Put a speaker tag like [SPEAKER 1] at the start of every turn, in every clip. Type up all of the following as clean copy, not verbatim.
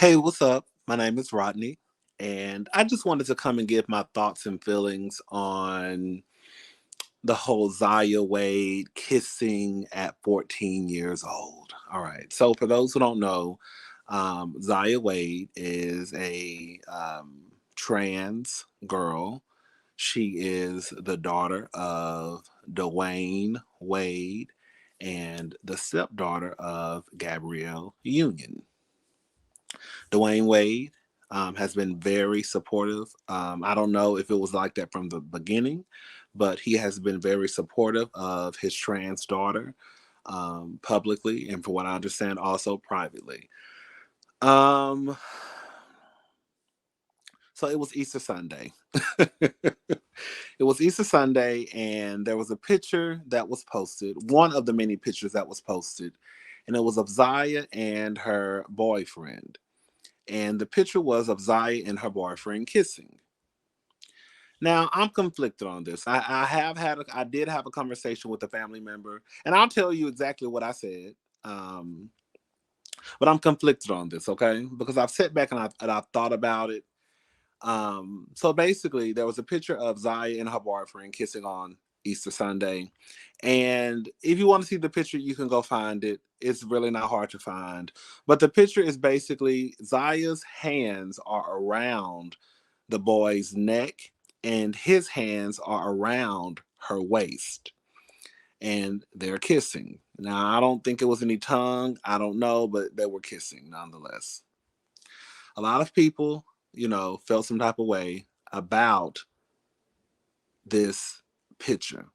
[SPEAKER 1] Hey, what's up? My name is Rodney, and I just wanted to come and give my thoughts and feelings on the whole Zaya Wade kissing at 14 years old. All right. So, for those who don't know, Zaya Wade is a trans girl. She is the daughter of Dwayne Wade and the stepdaughter of Gabrielle Union. Dwayne Wade has been very supportive. I don't know if it was like that from the beginning, but he has been very supportive of his trans daughter publicly, and for what I understand, also privately. Um, so it was Easter Sunday. It was Easter Sunday, and there was a picture that was posted, one of the many pictures that was posted, and it was of Zaya and her boyfriend. And the picture was of Zaya and her boyfriend kissing. Now I'm conflicted on this. I did have a conversation with a family member, and I'll tell you exactly what I said. Um, but I'm conflicted on this, okay? Because I've sat back and I've thought about it. So basically, there was a picture of Zaya and her boyfriend kissing on Easter Sunday. And if you want to see the picture, you can go find it. It's really not hard to find. But the picture is basically Zaya's hands are around the boy's neck, and his hands are around her waist. And they're kissing. Now, I don't think it was any tongue. I don't know, but they were kissing nonetheless. A lot of people, felt some type of way about this picture.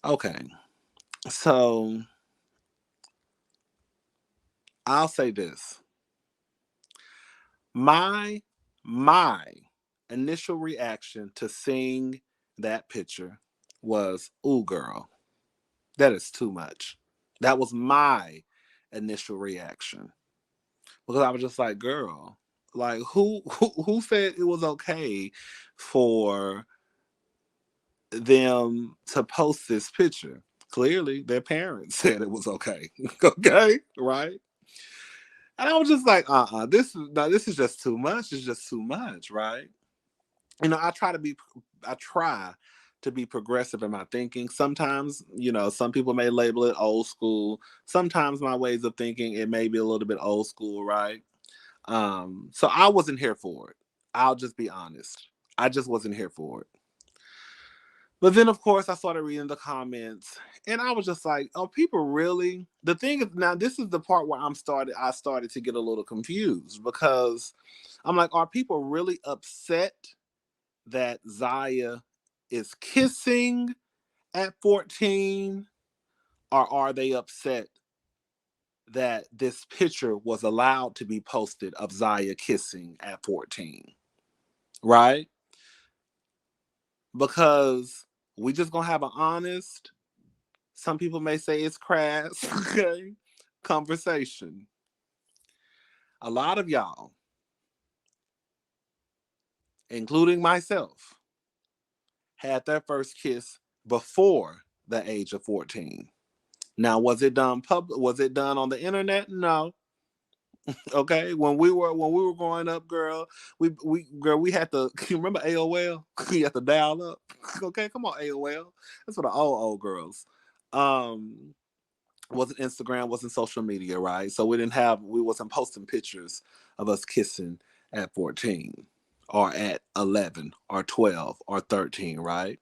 [SPEAKER 1] Okay, so I'll say this. My my initial reaction to seeing that picture was, "Ooh, girl, that is too much." That was my initial reaction because I was just like, "Girl, like who said it was okay for them to post this picture? Clearly, their parents said it was okay." Okay, right? And I was just like, this is just too much. It's just too much, right? I try to be progressive in my thinking. Sometimes, some people may label it old school. Sometimes my ways of thinking, it may be a little bit old school, right? So I wasn't here for it. I'll just be honest. I just wasn't here for it. But then, of course, I started reading the comments, and I was just like, "Oh, people really?" The thing is, now this is the part where I started to get a little confused because I'm like, "Are people really upset that Zaya is kissing at 14, or are they upset that this picture was allowed to be posted of Zaya kissing at 14?" Right? Because we just gonna have an honest, some people may say it's crass, okay, conversation. A lot of y'all, including myself, had their first kiss before the age of 14. Now, was it done on the internet? No. Okay. When we were growing up, girl, we had to you remember AOL? You had to dial up. Okay, come on, AOL. That's for the old girls. Um wasn't Instagram, wasn't social media, right? So we wasn't posting pictures of us kissing at 14 or at 11 or 12 or 13, right?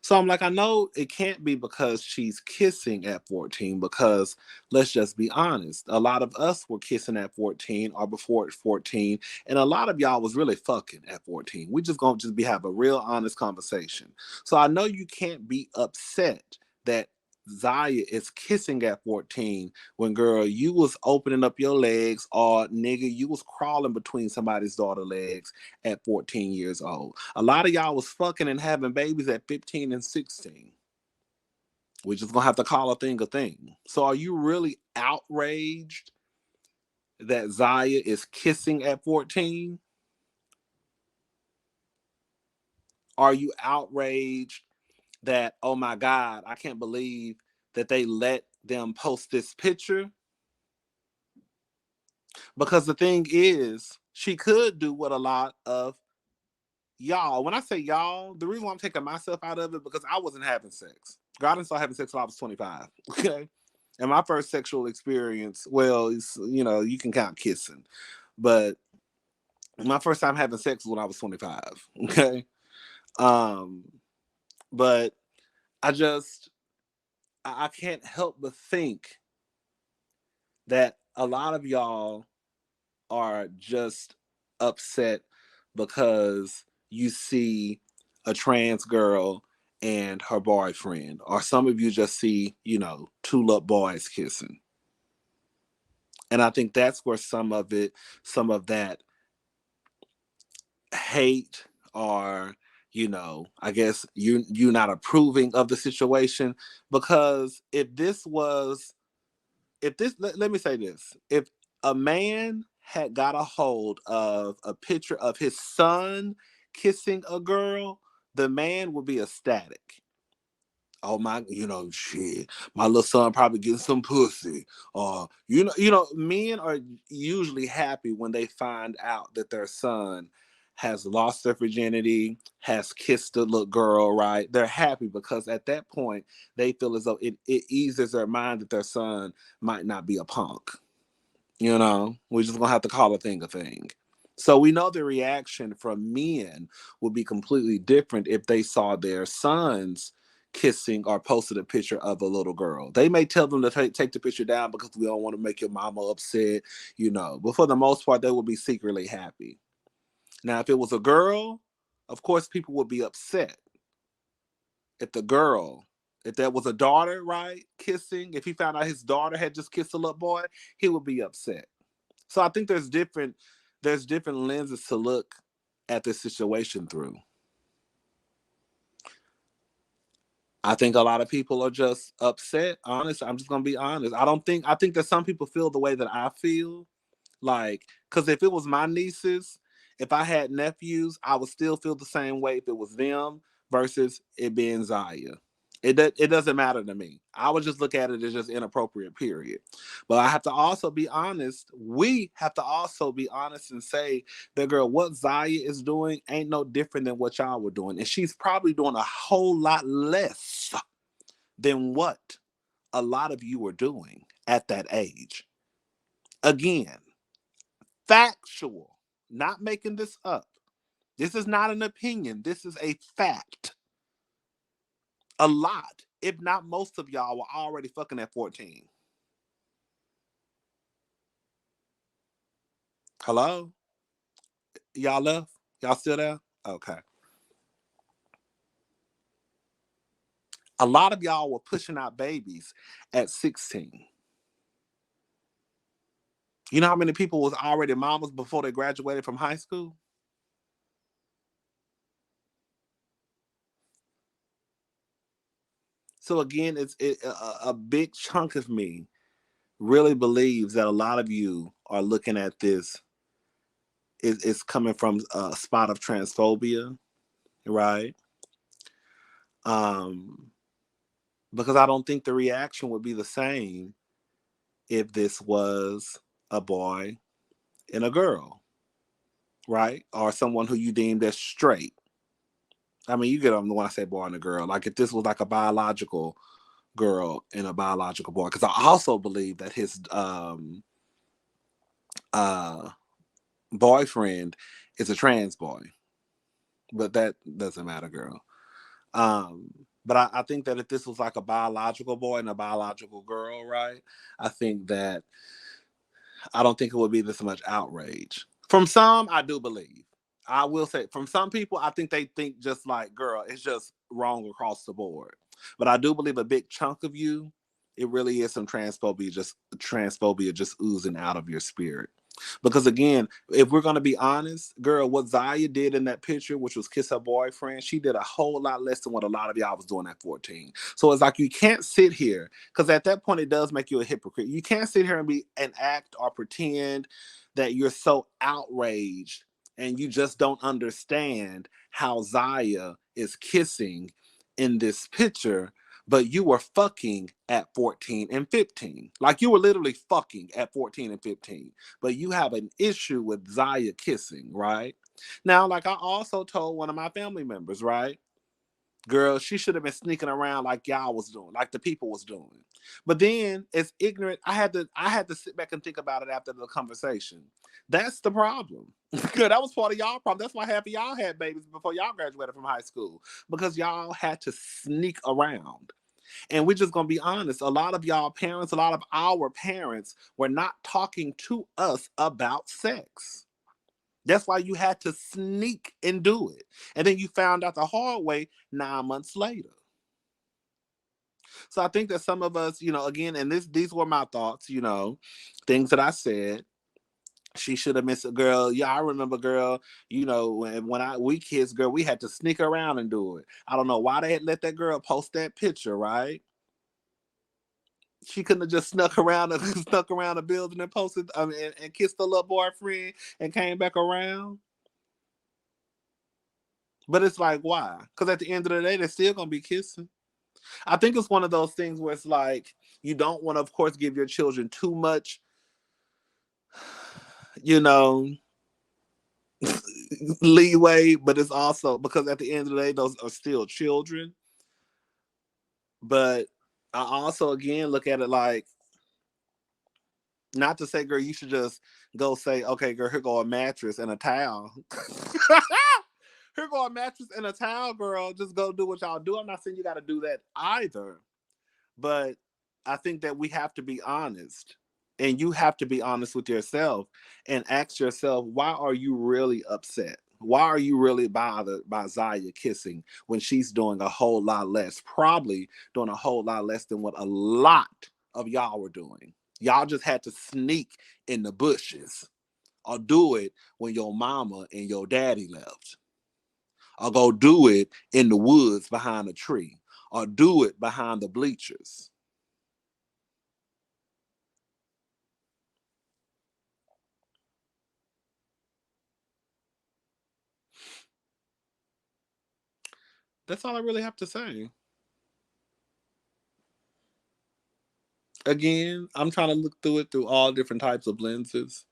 [SPEAKER 1] So I'm like, I know it can't be because she's kissing at 14, because let's just be honest. A lot of us were kissing at 14 or before 14, and a lot of y'all was really fucking at 14. We just gonna just be have a real honest conversation. So I know you can't be upset that Zaya is kissing at 14 when, girl, you was opening up your legs, or nigga, you was crawling between somebody's daughter legs at 14 years old. A lot of y'all was fucking and having babies at 15 and 16. We're just gonna have to call a thing a thing. So are you really outraged that Zaya is kissing at 14? Are you outraged that, oh my God, I can't believe that they let them post this picture? Because the thing is, she could do what a lot of y'all, when I say y'all, the reason why I'm taking myself out of it, because I wasn't having sex. God didn't start having sex when I was 25. Okay. And my first sexual experience, well, you can count kissing, but my first time having sex was when I was 25. Okay. Um, but I just, I can't help but think that a lot of y'all are just upset because you see a trans girl and her boyfriend, or some of you just see, two little boys kissing. And I think that's where some of that hate, or I guess you not approving of the situation. Because if this let me say this, if a man had got a hold of a picture of his son kissing a girl, the man would be ecstatic. Oh my, shit, my little son probably getting some pussy. Or men are usually happy when they find out that their son has lost their virginity, has kissed a little girl, right? They're happy because at that point they feel as though it eases their mind that their son might not be a punk. We're just gonna have to call a thing a thing. So we know the reaction from men would be completely different if they saw their sons kissing or posted a picture of a little girl. They may tell them to take the picture down because we don't want to make your mama upset. But for the most part, they would be secretly happy. Now, if it was a girl, of course, people would be upset. If the girl, if that was a daughter, right, kissing, if he found out his daughter had just kissed a little boy, he would be upset. So I think there's different lenses to look at this situation through. I think a lot of people are just upset. Honest, I'm just gonna be honest. I think that some people feel the way that I feel. Like, because if it was my nieces, if I had nephews, I would still feel the same way if it was them versus it being Zaya. It doesn't matter to me. I would just look at it as just inappropriate, period. But I have to also be honest. We have to also be honest and say that, girl, what Zaya is doing ain't no different than what y'all were doing. And she's probably doing a whole lot less than what a lot of you were doing at that age. Again, factual, not making this up. This is not an opinion. This is a fact. A lot, if not most of y'all, were already fucking at 14. Hello? Y'all left? Y'all still there? Okay. A lot of y'all were pushing out babies at 16. You know how many people was already mamas before they graduated from high school? So again, a big chunk of me really believes that a lot of you are looking at this is coming from a spot of transphobia, right? Um, because I don't think the reaction would be the same if this was a boy and a girl, right? Or someone who you deemed as straight. I mean, you get on when I say boy and a girl. Like if this was like a biological girl and a biological boy, because I also believe that his uh, boyfriend is a trans boy, but that doesn't matter, girl. Um, but I think that if this was like a biological boy and a biological girl, right? I think that I don't think it would be this much outrage. From some, I do believe. I will say, from some people, I think they think just like, girl, it's just wrong across the board. But I do believe a big chunk of you, it really is some transphobia just oozing out of your spirit. Because again, if we're gonna be honest, girl, what Zaya did in that picture, which was kiss her boyfriend, she did a whole lot less than what a lot of y'all was doing at 14. So it's like you can't sit here, because at that point it does make you a hypocrite. You can't sit here and be and act or pretend that you're so outraged and you just don't understand how Zaya is kissing in this picture but you were fucking at 14 and 15. Like you were literally fucking at 14 and 15. But you have an issue with Zaya kissing, right? Now, like I also told one of my family members, right? Girl, she should have been sneaking around like y'all was doing, like the people was doing. But then, as ignorant, I had to sit back and think about it after the conversation. That's the problem. That was part of y'all problem. That's why half of y'all had babies before y'all graduated from high school because y'all had to sneak around. And we're just gonna be honest. A lot of y'all parents, a lot of our parents, were not talking to us about sex. That's why you had to sneak and do it. And then you found out the hard way 9 months later. So I think that some of us, again, and these were my thoughts, things that I said. She should have missed a girl. Yeah, I remember, girl. When we kids, girl, we had to sneak around and do it. I don't know why they had let that girl post that picture, right? She couldn't have just snuck around and snuck around the building and posted and kissed her little boyfriend and came back around. But it's like, why? Because at the end of the day, they're still gonna be kissing. I think it's one of those things where it's like you don't want to, of course, give your children too much, you know, leeway, but it's also because at the end of the day, those are still children. But I also again look at it like not to say, girl, you should just go say, okay, girl, here go a mattress and a towel. Here go a mattress and a towel, girl. Just go do what y'all do. I'm not saying you got to do that either. But I think that we have to be honest. And you have to be honest with yourself and ask yourself, why are you really upset? Why are you really bothered by Zaya kissing when she's doing a whole lot less? Probably doing a whole lot less than what a lot of y'all were doing. Y'all just had to sneak in the bushes or do it when your mama and your daddy left. Or go do it in the woods behind a tree. Or do it behind the bleachers. That's all I really have to say. Again, I'm trying to look through it through all different types of lenses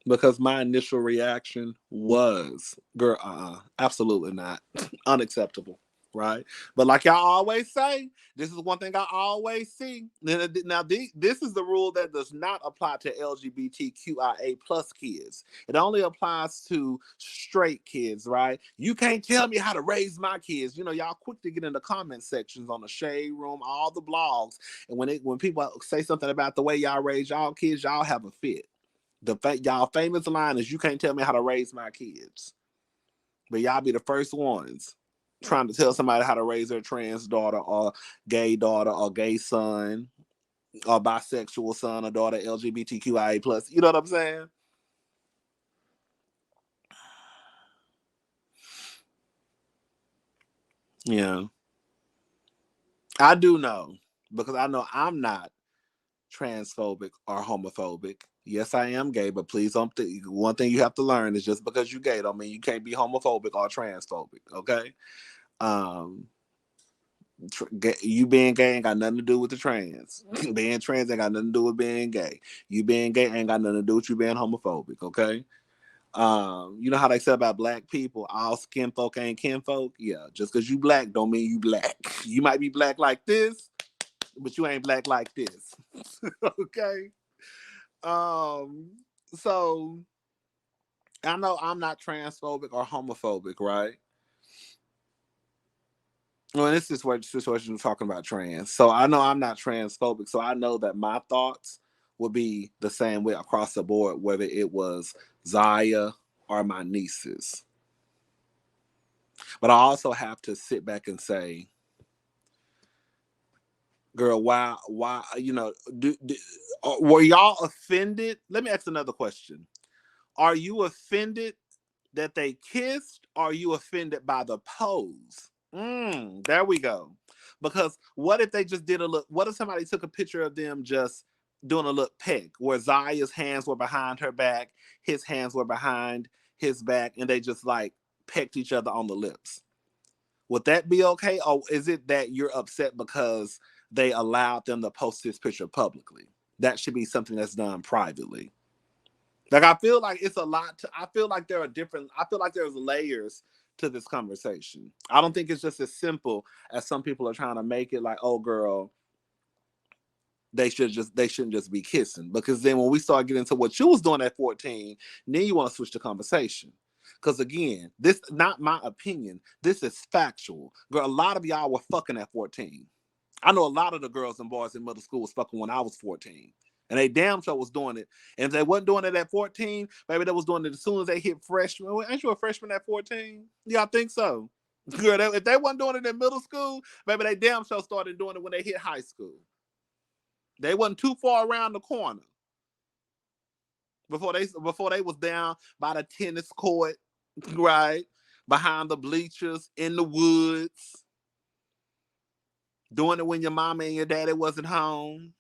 [SPEAKER 1] because my initial reaction was, girl, absolutely not. Unacceptable. Right. But like y'all always say, this is one thing I always see. Now, this is the rule that does not apply to LGBTQIA plus kids. It only applies to straight kids, right? You can't tell me how to raise my kids. Y'all quick to get in the comment sections on the Shade Room, all the blogs. And when people say something about the way y'all raise y'all kids, y'all have a fit. Y'all famous line is, you can't tell me how to raise my kids. But y'all be the first ones trying to tell somebody how to raise their trans daughter or gay son or bisexual son or daughter, LGBTQIA plus. You know what I'm saying? Yeah. I do know because I know I'm not transphobic or homophobic. Yes, I am gay, but please don't one thing you have to learn is just because you're gay don't mean you can't be homophobic or transphobic, okay? Um you being gay ain't got nothing to do with the trans. Being trans ain't got nothing to do with being gay. You being gay ain't got nothing to do with you being homophobic, okay? You know how they say about black people, all skin folk ain't kin folk? Yeah, just because you black don't mean you black. You might be black like this, but you ain't black like this. Okay? Um, so I know I'm not transphobic or homophobic, right? Well, in this situation we're talking about trans. So I know I'm not transphobic. So I know that my thoughts would be the same way across the board, whether it was Zaya or my nieces. But I also have to sit back and say, girl, why, were y'all offended? Let me ask another question. Are you offended that they kissed? Or are you offended by the pose? There we go. Because what if they just did a look? What if somebody took a picture of them just doing a look peck where Zaya's hands were behind her back, his hands were behind his back, and they just like pecked each other on the lips? Would that be okay? Or is it that you're upset because they allowed them to post this picture publicly? That should be something that's done privately. Like, I feel like it's a lot I feel like there are different, I feel like there's layers to this conversation. I don't think it's just as simple as some people are trying to make it, like, oh girl, they shouldn't just be kissing. Because then when we start getting into what you was doing at 14, then you want to switch the conversation. Because again, this not my opinion. This is factual. Girl, a lot of y'all were fucking at 14. I know a lot of the girls and boys in middle school was fucking when I was 14. And they damn sure was doing it. And if they wasn't doing it at 14, maybe they was doing it as soon as they hit freshman. Well, ain't you a freshman at 14? Yeah, I think so. Girl, if they wasn't doing it in middle school, maybe they damn sure started doing it when they hit high school. They wasn't too far around the corner before they was down by the tennis court, right? Behind the bleachers, in the woods, doing it when your mama and your daddy wasn't home.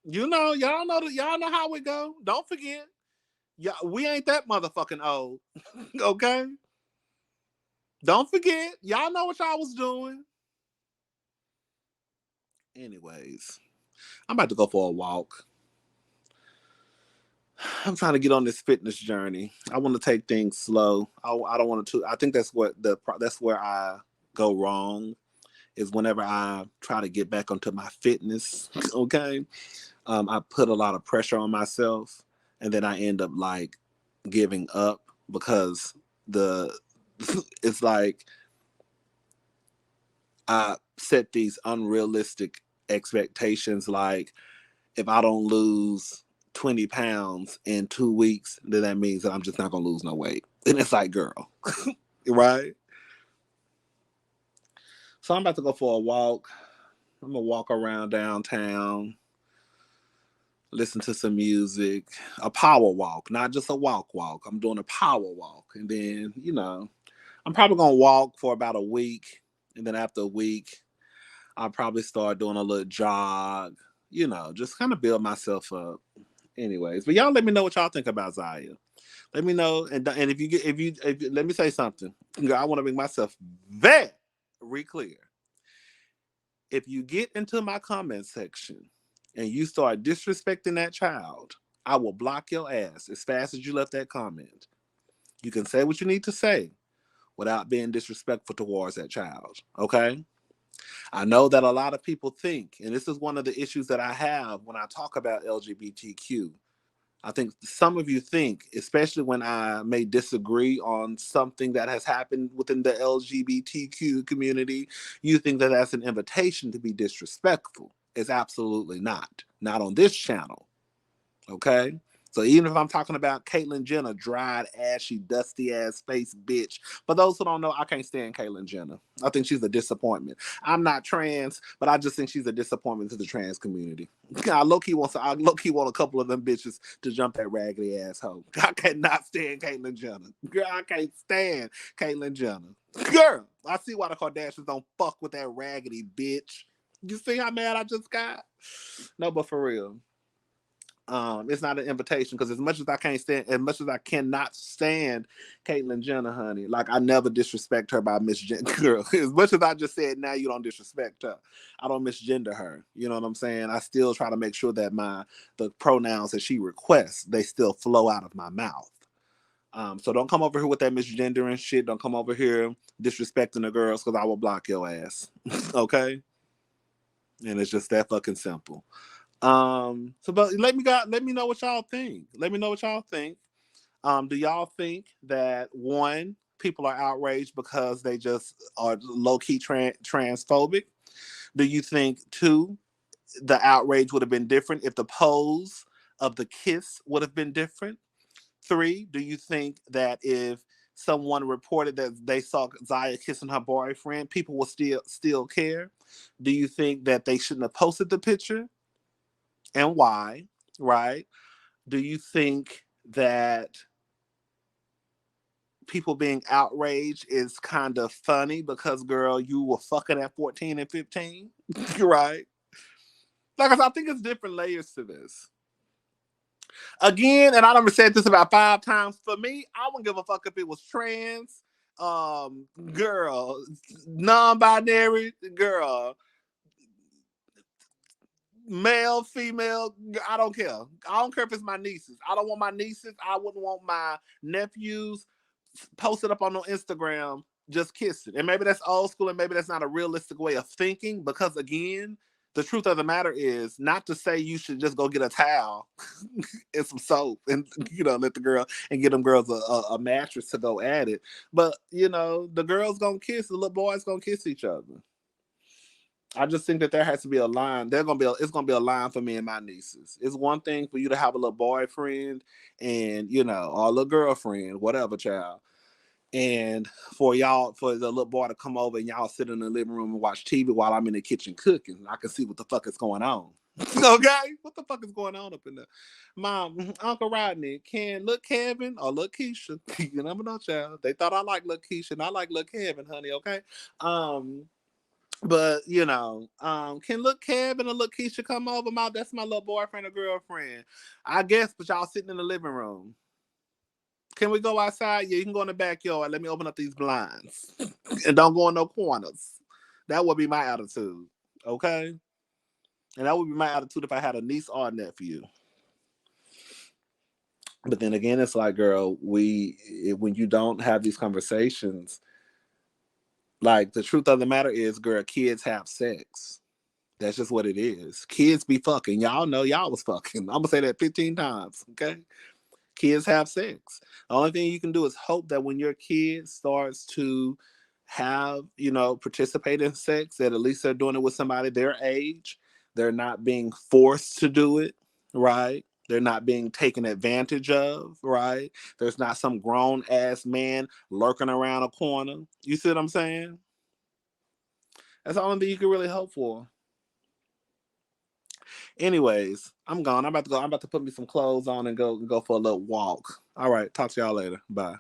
[SPEAKER 1] You know, y'all know how it go. Don't forget. Yeah, we ain't that motherfucking old. Okay? Don't forget. Y'all know what y'all was doing. Anyways, I'm about to go for a walk. I'm trying to get on this fitness journey. I want to take things slow. I don't want to. I think that's where I go wrong, is whenever I try to get back onto my fitness. Okay, I put a lot of pressure on myself, and then I end up like giving up because the it's like I set these unrealistic expectations. Like, if I don't lose 20 pounds in 2 weeks, then that means that I'm just not gonna lose no weight. And it's like, girl, right? So I'm about to go for a walk. I'm gonna walk around downtown, listen to some music, a power walk, not just a walk. I'm doing a power walk. And then, I'm probably gonna walk for about a week. And then after a week, I'll probably start doing a little jog, just kind of build myself up. Anyways, but y'all let me know what y'all think about Zaya. Let me know, and if you get if you, let me say something. I want to make myself very clear. If you get into my comment section and you start disrespecting that child, I will block your ass as fast as you left that comment. You can say what you need to say without being disrespectful towards that child. Okay? I know that a lot of people think, and this is one of the issues that I have when I talk about LGBTQ. I think some of you think, especially when I may disagree on something that has happened within the LGBTQ community, you think that that's an invitation to be disrespectful. It's absolutely not. Not on this channel. Okay? So even if I'm talking about Caitlyn Jenner, dried, ashy, dusty ass face bitch. For those who don't know, I can't stand Caitlyn Jenner. I think she's a disappointment. I'm not trans, but I just think she's a disappointment to the trans community. I low key want a couple of them bitches to jump that raggedy asshole. I cannot stand Caitlyn Jenner. Girl, I can't stand Caitlyn Jenner. Girl, I see why the Kardashians don't fuck with that raggedy bitch. You see how mad I just got? No, but for real. It's not an invitation, because as much as I cannot stand Caitlyn Jenner, honey, like, I never disrespect her by misgender. Girl, as much as I just said, now you don't disrespect her. I don't misgender her. You know what I'm saying? I still try to make sure that the pronouns that she requests, they still flow out of my mouth. So don't come over here with that misgendering shit. Don't come over here disrespecting the girls, because I will block your ass. Okay? And it's just that fucking simple. But let me know what y'all think. Let me know what y'all think. Do y'all think that, one, people are outraged because they just are low key transphobic? Do you think, two, the outrage would have been different if the pose of the kiss would have been different? Three, do you think that if someone reported that they saw Zaya kissing her boyfriend, people will still care? Do you think that they shouldn't have posted the picture? And why, right? Do you think that people being outraged is kind of funny because, girl, you were fucking at 14 and 15? Right? Like, I think it's different layers to this. Again, and I done said this about 5 times, for me, I wouldn't give a fuck if it was trans. girl, non-binary, girl, male, female, I don't care. I don't care if it's my nieces. I don't want my nieces. I wouldn't want my nephews posted up on no Instagram just kissing. And maybe that's old school and maybe that's not a realistic way of thinking because again, the truth of the matter is not to say you should just go get a towel and some soap and let the girl and get them girls a mattress to go at it. But the girls gonna kiss, the little boys gonna kiss each other. I just think that there has to be a line. It's gonna be a line for me and my nieces. It's one thing for you to have a little boyfriend and or a little girlfriend, whatever, child. And for the little boy to come over and y'all sit in the living room and watch TV while I'm in the kitchen cooking. I can see what the fuck is going on. Okay? What the fuck is going on up in there? Mom, Uncle Rodney, can look Kevin or look Keisha? You never know, child. They thought I like look Keisha and I like look Kevin, honey, okay? But can look Kevin or look Keisha come over? That's my little boyfriend or girlfriend. I guess, but y'all sitting in the living room. Can we go outside? Yeah, you can go in the backyard. Let me open up these blinds. And don't go in no corners. That would be my attitude. Okay? And that would be my attitude if I had a niece or a nephew. But then again, it's like, girl, when you don't have these conversations, like the truth of the matter is, girl, kids have sex. That's just what it is. Kids be fucking. Y'all know y'all was fucking. I'm gonna say that 15 times. Okay? Kids have sex. The only thing you can do is hope that when your kid starts to have, participate in sex, that at least they're doing it with somebody their age. They're not being forced to do it, right? They're not being taken advantage of, right? There's not some grown ass man lurking around a corner. You see what I'm saying? That's the only thing you can really hope for. Anyways, I'm gone. I'm about to go. I'm about to put me some clothes on and go for a little walk. All right. Talk to y'all later. Bye.